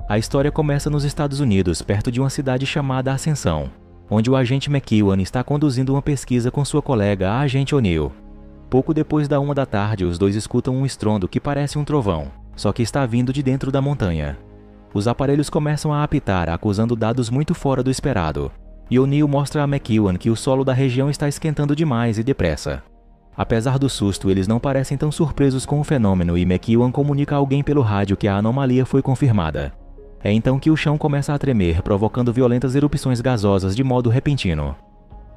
A história começa nos Estados Unidos, perto de uma cidade chamada Ascensão, onde o agente McEwan está conduzindo uma pesquisa com sua colega, a agente O'Neill. Pouco depois da 1 da tarde, os dois escutam um estrondo que parece um trovão, só que está vindo de dentro da montanha. Os aparelhos começam a apitar, acusando dados muito fora do esperado, e O'Neill mostra a McEwan que o solo da região está esquentando demais e depressa. Apesar do susto, eles não parecem tão surpresos com o fenômeno e McEwan comunica a alguém pelo rádio que a anomalia foi confirmada. É então que o chão começa a tremer, provocando violentas erupções gasosas de modo repentino.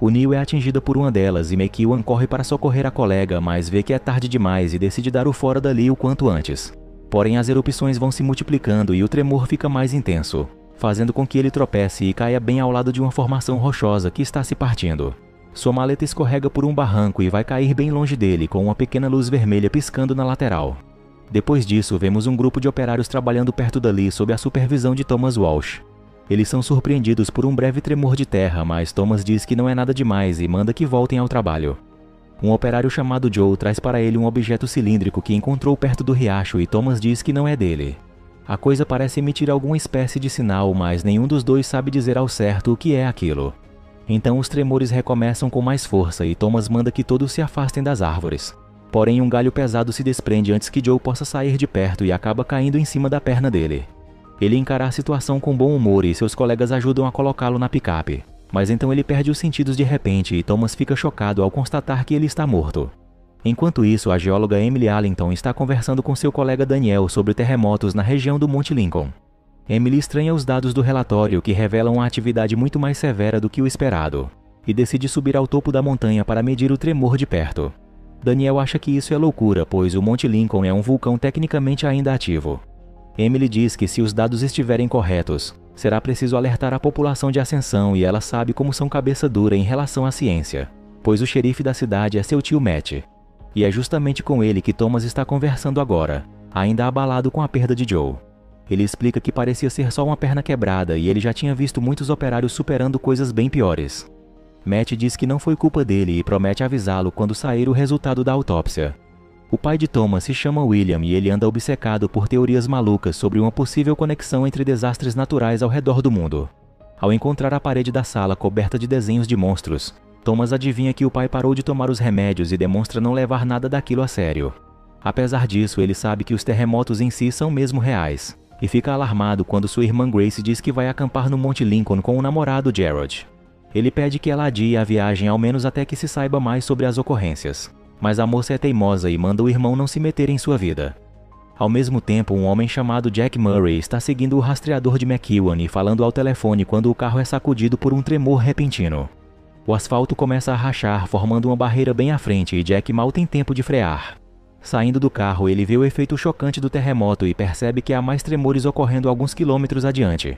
O'Neill é atingida por uma delas e McEwan corre para socorrer a colega, mas vê que é tarde demais e decide dar o fora dali o quanto antes. Porém, as erupções vão se multiplicando e o tremor fica mais intenso, fazendo com que ele tropece e caia bem ao lado de uma formação rochosa que está se partindo. Sua maleta escorrega por um barranco e vai cair bem longe dele, com uma pequena luz vermelha piscando na lateral. Depois disso, vemos um grupo de operários trabalhando perto dali sob a supervisão de Thomas Walsh. Eles são surpreendidos por um breve tremor de terra, mas Thomas diz que não é nada demais e manda que voltem ao trabalho. Um operário chamado Joe traz para ele um objeto cilíndrico que encontrou perto do riacho e Thomas diz que não é dele. A coisa parece emitir alguma espécie de sinal, mas nenhum dos dois sabe dizer ao certo o que é aquilo. Então os tremores recomeçam com mais força e Thomas manda que todos se afastem das árvores. Porém, um galho pesado se desprende antes que Joe possa sair de perto e acaba caindo em cima da perna dele. Ele encara a situação com bom humor e seus colegas ajudam a colocá-lo na picape. Mas então ele perde os sentidos de repente e Thomas fica chocado ao constatar que ele está morto. Enquanto isso, a geóloga Emily Allington está conversando com seu colega Daniel sobre terremotos na região do Monte Lincoln. Emily estranha os dados do relatório que revelam uma atividade muito mais severa do que o esperado, e decide subir ao topo da montanha para medir o tremor de perto. Daniel acha que isso é loucura, pois o Monte Lincoln é um vulcão tecnicamente ainda ativo. Emily diz que se os dados estiverem corretos, será preciso alertar a população de Ascensão e ela sabe como são cabeça dura em relação à ciência, pois o xerife da cidade é seu tio Matt. E é justamente com ele que Thomas está conversando agora, ainda abalado com a perda de Joe. Ele explica que parecia ser só uma perna quebrada e ele já tinha visto muitos operários superando coisas bem piores. Matt diz que não foi culpa dele e promete avisá-lo quando sair o resultado da autópsia. O pai de Thomas se chama William e ele anda obcecado por teorias malucas sobre uma possível conexão entre desastres naturais ao redor do mundo. Ao encontrar a parede da sala coberta de desenhos de monstros, Thomas adivinha que o pai parou de tomar os remédios e demonstra não levar nada daquilo a sério. Apesar disso, ele sabe que os terremotos em si são mesmo reais, e fica alarmado quando sua irmã Grace diz que vai acampar no Monte Lincoln com o namorado Gerald. Ele pede que ela adie a viagem ao menos até que se saiba mais sobre as ocorrências, mas a moça é teimosa e manda o irmão não se meter em sua vida. Ao mesmo tempo, um homem chamado Jack Murray está seguindo o rastreador de McEwan e falando ao telefone quando o carro é sacudido por um tremor repentino. O asfalto começa a rachar, formando uma barreira bem à frente e Jack mal tem tempo de frear. Saindo do carro, ele vê o efeito chocante do terremoto e percebe que há mais tremores ocorrendo alguns quilômetros adiante.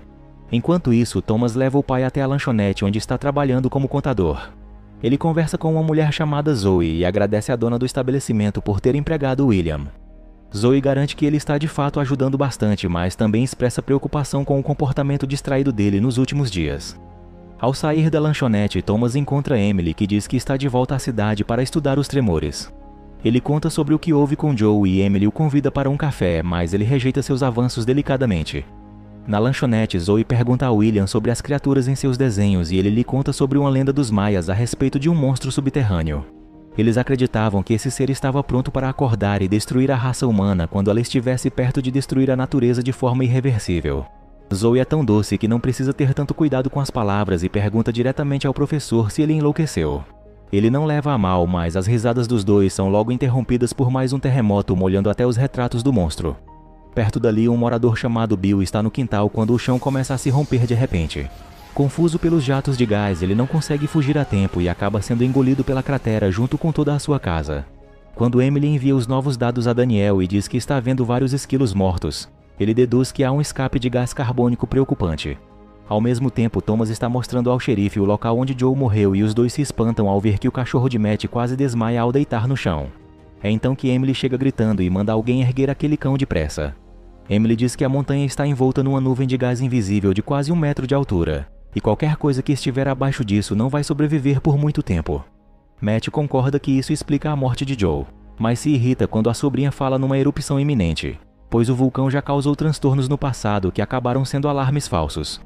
Enquanto isso, Thomas leva o pai até a lanchonete onde está trabalhando como contador. Ele conversa com uma mulher chamada Zoe e agradece à dona do estabelecimento por ter empregado William. Zoe garante que ele está de fato ajudando bastante, mas também expressa preocupação com o comportamento distraído dele nos últimos dias. Ao sair da lanchonete, Thomas encontra Emily, que diz que está de volta à cidade para estudar os tremores. Ele conta sobre o que houve com Joe e Emily o convida para um café, mas ele rejeita seus avanços delicadamente. Na lanchonete, Zoe pergunta a William sobre as criaturas em seus desenhos e ele lhe conta sobre uma lenda dos maias a respeito de um monstro subterrâneo. Eles acreditavam que esse ser estava pronto para acordar e destruir a raça humana quando ela estivesse perto de destruir a natureza de forma irreversível. Zoe é tão doce que não precisa ter tanto cuidado com as palavras e pergunta diretamente ao professor se ele enlouqueceu. Ele não leva a mal, mas as risadas dos dois são logo interrompidas por mais um terremoto molhando até os retratos do monstro. Perto dali, um morador chamado Bill está no quintal quando o chão começa a se romper de repente. Confuso pelos jatos de gás, ele não consegue fugir a tempo e acaba sendo engolido pela cratera junto com toda a sua casa. Quando Emily envia os novos dados a Daniel e diz que está vendo vários esquilos mortos, ele deduz que há um escape de gás carbônico preocupante. Ao mesmo tempo, Thomas está mostrando ao xerife o local onde Joe morreu e os dois se espantam ao ver que o cachorro de Matt quase desmaia ao deitar no chão. É então que Emily chega gritando e manda alguém erguer aquele cão depressa. Emily diz que a montanha está envolta numa nuvem de gás invisível de quase 1 metro de altura, e qualquer coisa que estiver abaixo disso não vai sobreviver por muito tempo. Matt concorda que isso explica a morte de Joe, mas se irrita quando a sobrinha fala numa erupção iminente. pois o vulcão já causou transtornos no passado que acabaram sendo alarmes falsos.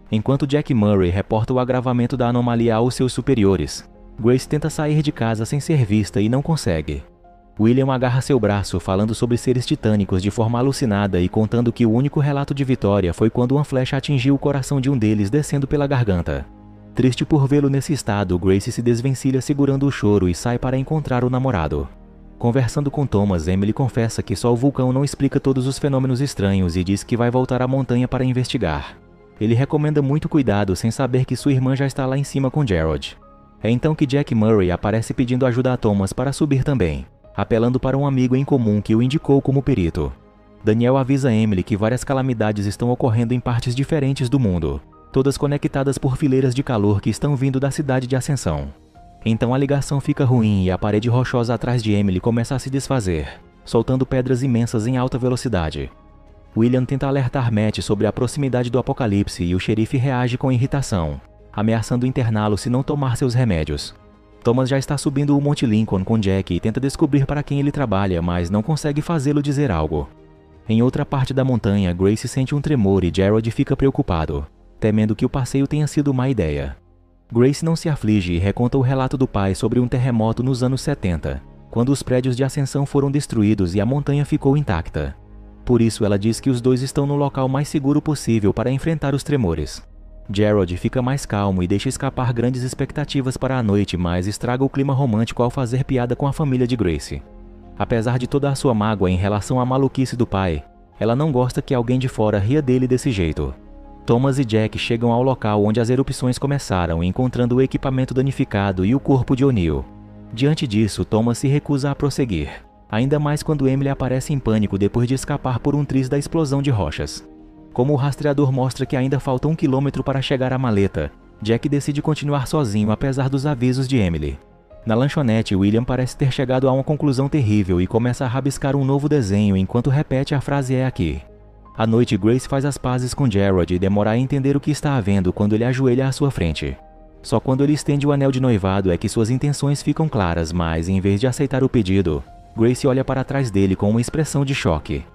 Enquanto Jack Murray reporta o agravamento da anomalia aos seus superiores, Grace tenta sair de casa sem ser vista e não consegue. William agarra seu braço falando sobre seres titânicos de forma alucinada e contando que o único relato de vitória foi quando uma flecha atingiu o coração de um deles descendo pela garganta. Triste por vê-lo nesse estado, Grace se desvencilha segurando o choro e sai para encontrar o namorado. Conversando com Thomas, Emily confessa que só o vulcão não explica todos os fenômenos estranhos e diz que vai voltar à montanha para investigar. Ele recomenda muito cuidado sem saber que sua irmã já está lá em cima com Gerald. É então que Jack Murray aparece pedindo ajuda a Thomas para subir também, apelando para um amigo em comum que o indicou como perito. Daniel avisa Emily que várias calamidades estão ocorrendo em partes diferentes do mundo, todas conectadas por fileiras de calor que estão vindo da cidade de Ascensão. Então a ligação fica ruim e a parede rochosa atrás de Emily começa a se desfazer, soltando pedras imensas em alta velocidade. William tenta alertar Matt sobre a proximidade do apocalipse e o xerife reage com irritação, ameaçando interná-lo se não tomar seus remédios. Thomas já está subindo o Monte Lincoln com Jack e tenta descobrir para quem ele trabalha, mas não consegue fazê-lo dizer algo. Em outra parte da montanha, Grace sente um tremor e Gerald fica preocupado, temendo que o passeio tenha sido má ideia. Grace não se aflige e reconta o relato do pai sobre um terremoto nos anos 70, quando os prédios de Ascensão foram destruídos e a montanha ficou intacta. Por isso ela diz que os dois estão no local mais seguro possível para enfrentar os tremores. Gerald fica mais calmo e deixa escapar grandes expectativas para a noite, mas estraga o clima romântico ao fazer piada com a família de Grace. Apesar de toda a sua mágoa em relação à maluquice do pai, ela não gosta que alguém de fora ria dele desse jeito. Thomas e Jack chegam ao local onde as erupções começaram, encontrando o equipamento danificado e o corpo de O'Neill. Diante disso, Thomas se recusa a prosseguir, ainda mais quando Emily aparece em pânico depois de escapar por um triz da explosão de rochas. Como o rastreador mostra que ainda falta 1 quilômetro para chegar à maleta, Jack decide continuar sozinho apesar dos avisos de Emily. Na lanchonete, William parece ter chegado a uma conclusão terrível e começa a rabiscar um novo desenho enquanto repete a frase "é aqui". À noite, Grace faz as pazes com Gerald e demora a entender o que está havendo quando ele ajoelha à sua frente. Só quando ele estende o anel de noivado é que suas intenções ficam claras, mas em vez de aceitar o pedido, Grace olha para trás dele com uma expressão de choque.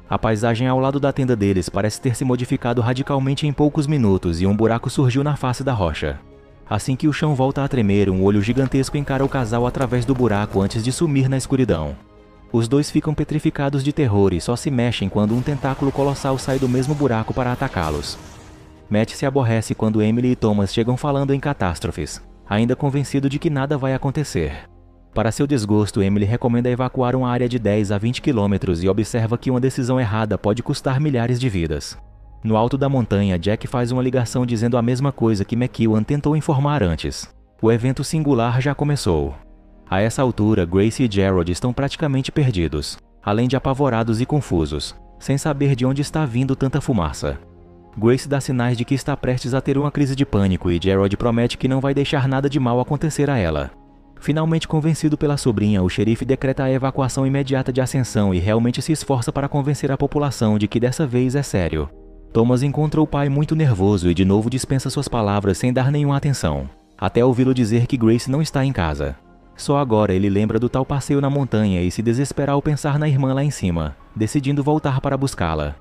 A paisagem ao lado da tenda deles parece ter se modificado radicalmente em poucos minutos e um buraco surgiu na face da rocha. Assim que o chão volta a tremer, um olho gigantesco encara o casal através do buraco antes de sumir na escuridão. Os dois ficam petrificados de terror e só se mexem quando um tentáculo colossal sai do mesmo buraco para atacá-los. Matt se aborrece quando Emily e Thomas chegam falando em catástrofes, ainda convencido de que nada vai acontecer. Para seu desgosto, Emily recomenda evacuar uma área de 10 a 20 quilômetros e observa que uma decisão errada pode custar milhares de vidas. No alto da montanha, Jack faz uma ligação dizendo a mesma coisa que McEwan tentou informar antes. O evento singular já começou. A essa altura, Grace e Gerald estão praticamente perdidos, além de apavorados e confusos, sem saber de onde está vindo tanta fumaça. Grace dá sinais de que está prestes a ter uma crise de pânico e Gerald promete que não vai deixar nada de mal acontecer a ela. Finalmente convencido pela sobrinha, o xerife decreta a evacuação imediata de Ascensão e realmente se esforça para convencer a população de que dessa vez é sério. Thomas encontra o pai muito nervoso e de novo dispensa suas palavras sem dar nenhuma atenção, até ouvi-lo dizer que Grace não está em casa. Só agora ele lembra do tal passeio na montanha e se desespera ao pensar na irmã lá em cima, decidindo voltar para buscá-la.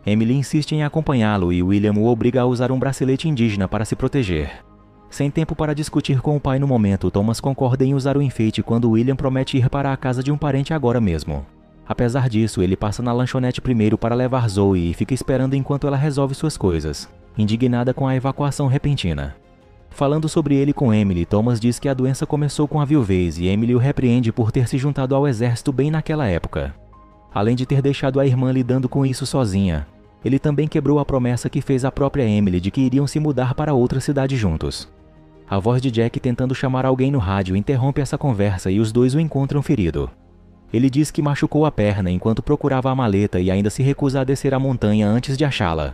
Emily insiste em acompanhá-lo e William o obriga a usar um bracelete indígena para se proteger. Sem tempo para discutir com o pai no momento, Thomas concorda em usar o enfeite quando William promete ir para a casa de um parente agora mesmo. Apesar disso, ele passa na lanchonete primeiro para levar Zoe e fica esperando enquanto ela resolve suas coisas, indignada com a evacuação repentina. Falando sobre ele com Emily, Thomas diz que a doença começou com a viuvez e Emily o repreende por ter se juntado ao exército bem naquela época. Além de ter deixado a irmã lidando com isso sozinha, ele também quebrou a promessa que fez à própria Emily de que iriam se mudar para outra cidade juntos. A voz de Jack tentando chamar alguém no rádio interrompe essa conversa e os dois o encontram ferido. Ele diz que machucou a perna enquanto procurava a maleta e ainda se recusa a descer a montanha antes de achá-la.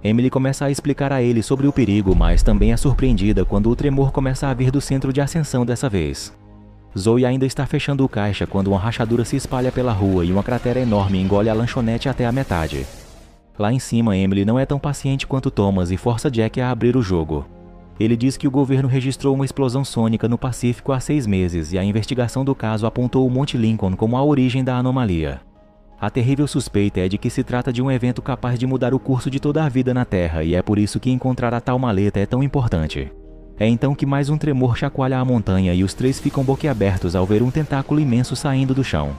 Emily começa a explicar a ele sobre o perigo, mas também é surpreendida quando o tremor começa a vir do centro de Ascensão dessa vez. Zoe ainda está fechando o caixa quando uma rachadura se espalha pela rua e uma cratera enorme engole a lanchonete até a metade. Lá em cima, Emily não é tão paciente quanto Thomas e força Jack a abrir o jogo. Ele diz que o governo registrou uma explosão sônica no Pacífico há 6 meses e a investigação do caso apontou o Monte Lincoln como a origem da anomalia. A terrível suspeita é de que se trata de um evento capaz de mudar o curso de toda a vida na Terra, e é por isso que encontrar a tal maleta é tão importante. É então que mais um tremor chacoalha a montanha e os três ficam boquiabertos ao ver um tentáculo imenso saindo do chão.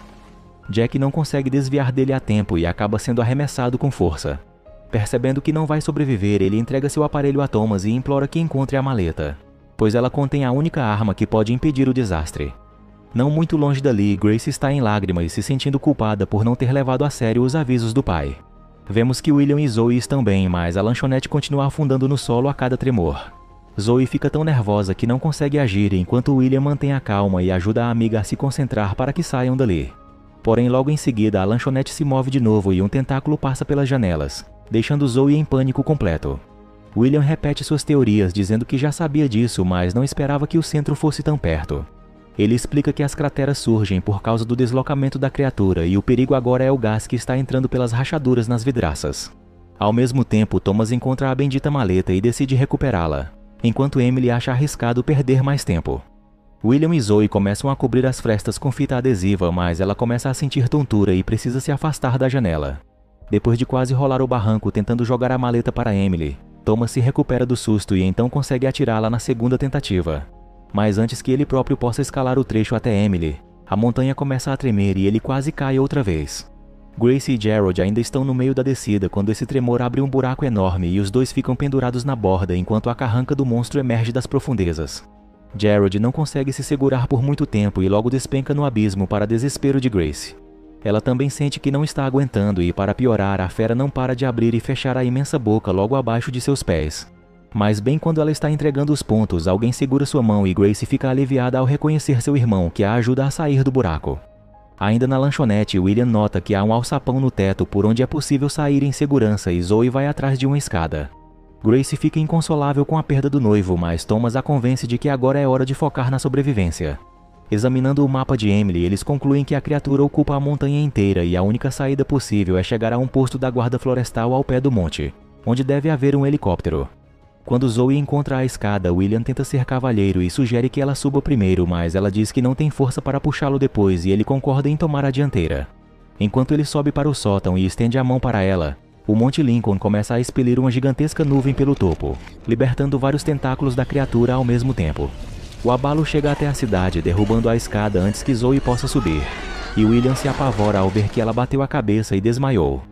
Jack não consegue desviar dele a tempo e acaba sendo arremessado com força. Percebendo que não vai sobreviver, ele entrega seu aparelho a Thomas e implora que encontre a maleta, pois ela contém a única arma que pode impedir o desastre. Não muito longe dali, Grace está em lágrimas, se sentindo culpada por não ter levado a sério os avisos do pai. Vemos que William e Zoe estão bem, mas a lanchonete continua afundando no solo a cada tremor. Zoe fica tão nervosa que não consegue agir, enquanto William mantém a calma e ajuda a amiga a se concentrar para que saiam dali. Porém, logo em seguida, a lanchonete se move de novo e um tentáculo passa pelas janelas, deixando Zoe em pânico completo. William repete suas teorias, dizendo que já sabia disso, mas não esperava que o centro fosse tão perto. Ele explica que as crateras surgem por causa do deslocamento da criatura e o perigo agora é o gás que está entrando pelas rachaduras nas vidraças. Ao mesmo tempo, Thomas encontra a bendita maleta e decide recuperá-la, enquanto Emily acha arriscado perder mais tempo. William e Zoe começam a cobrir as frestas com fita adesiva, mas ela começa a sentir tontura e precisa se afastar da janela. Depois de quase rolar o barranco tentando jogar a maleta para Emily, Thomas se recupera do susto e então consegue atirá-la na segunda tentativa. Mas antes que ele próprio possa escalar o trecho até Emily, a montanha começa a tremer e ele quase cai outra vez. Grace e Gerald ainda estão no meio da descida quando esse tremor abre um buraco enorme e os dois ficam pendurados na borda enquanto a carranca do monstro emerge das profundezas. Gerald não consegue se segurar por muito tempo e logo despenca no abismo para desespero de Grace. Ela também sente que não está aguentando e, para piorar, a fera não para de abrir e fechar a imensa boca logo abaixo de seus pés. Mas bem quando ela está entregando os pontos, alguém segura sua mão e Grace fica aliviada ao reconhecer seu irmão, que a ajuda a sair do buraco. Ainda na lanchonete, William nota que há um alçapão no teto por onde é possível sair em segurança e Zoe vai atrás de uma escada. Grace fica inconsolável com a perda do noivo, mas Thomas a convence de que agora é hora de focar na sobrevivência. Examinando o mapa de Emily, eles concluem que a criatura ocupa a montanha inteira e a única saída possível é chegar a um posto da guarda florestal ao pé do monte, onde deve haver um helicóptero. Quando Zoe encontra a escada, William tenta ser cavalheiro e sugere que ela suba primeiro, mas ela diz que não tem força para puxá-lo depois e ele concorda em tomar a dianteira. Enquanto ele sobe para o sótão e estende a mão para ela, o Monte Lincoln começa a expelir uma gigantesca nuvem pelo topo, libertando vários tentáculos da criatura ao mesmo tempo. O abalo chega até a cidade, derrubando a escada antes que Zoe possa subir, e William se apavora ao ver que ela bateu a cabeça e desmaiou.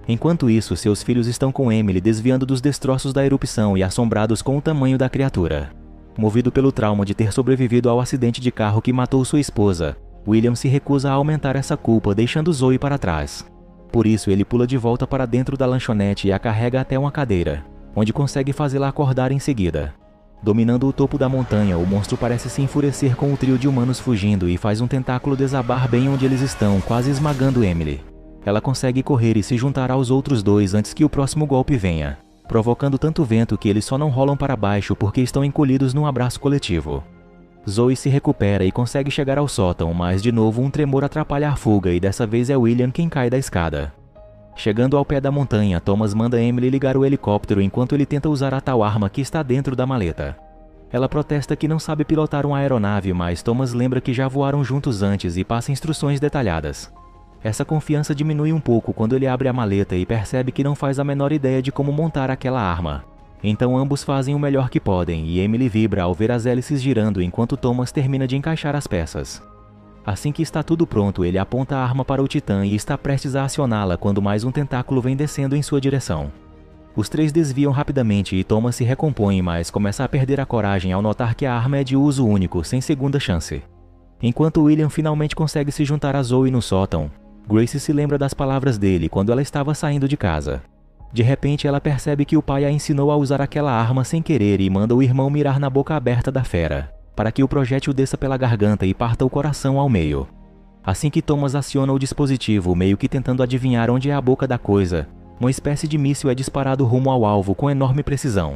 Enquanto isso, seus filhos estão com Emily desviando dos destroços da erupção e assombrados com o tamanho da criatura. Movido pelo trauma de ter sobrevivido ao acidente de carro que matou sua esposa, William se recusa a aumentar essa culpa, deixando Zoe para trás. Por isso, ele pula de volta para dentro da lanchonete e a carrega até uma cadeira, onde consegue fazê-la acordar em seguida. Dominando o topo da montanha, o monstro parece se enfurecer com o trio de humanos fugindo e faz um tentáculo desabar bem onde eles estão, quase esmagando Emily. Ela consegue correr e se juntar aos outros dois antes que o próximo golpe venha, provocando tanto vento que eles só não rolam para baixo porque estão encolhidos num abraço coletivo. Zoe se recupera e consegue chegar ao sótão, mas de novo um tremor atrapalha a fuga e dessa vez é William quem cai da escada. Chegando ao pé da montanha, Thomas manda Emily ligar o helicóptero enquanto ele tenta usar a tal arma que está dentro da maleta. Ela protesta que não sabe pilotar uma aeronave, mas Thomas lembra que já voaram juntos antes e passa instruções detalhadas. Essa confiança diminui um pouco quando ele abre a maleta e percebe que não faz a menor ideia de como montar aquela arma. Então ambos fazem o melhor que podem e Emily vibra ao ver as hélices girando enquanto Thomas termina de encaixar as peças. Assim que está tudo pronto, ele aponta a arma para o Titã e está prestes a acioná-la quando mais um tentáculo vem descendo em sua direção. Os três desviam rapidamente e Thomas se recompõe, mas começa a perder a coragem ao notar que a arma é de uso único, sem segunda chance. Enquanto William finalmente consegue se juntar a Zoe no sótão, Grace se lembra das palavras dele quando ela estava saindo de casa. De repente, ela percebe que o pai a ensinou a usar aquela arma sem querer e manda o irmão mirar na boca aberta da fera, para que o projétil desça pela garganta e parta o coração ao meio. Assim que Thomas aciona o dispositivo, meio que tentando adivinhar onde é a boca da coisa, uma espécie de míssil é disparado rumo ao alvo com enorme precisão.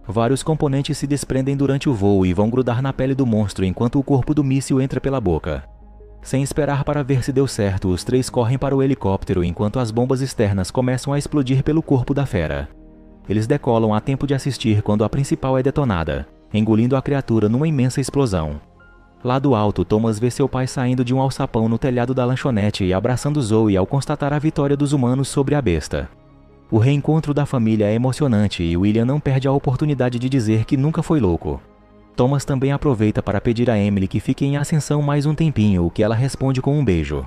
Vários componentes se desprendem durante o voo e vão grudar na pele do monstro enquanto o corpo do míssil entra pela boca. Sem esperar para ver se deu certo, os três correm para o helicóptero enquanto as bombas externas começam a explodir pelo corpo da fera. Eles decolam a tempo de assistir quando a principal é detonada, engolindo a criatura numa imensa explosão. Lá do alto, Thomas vê seu pai saindo de um alçapão no telhado da lanchonete e abraçando Zoe ao constatar a vitória dos humanos sobre a besta. O reencontro da família é emocionante e William não perde a oportunidade de dizer que nunca foi louco. Thomas também aproveita para pedir a Emily que fique em Ascensão mais um tempinho, o que ela responde com um beijo.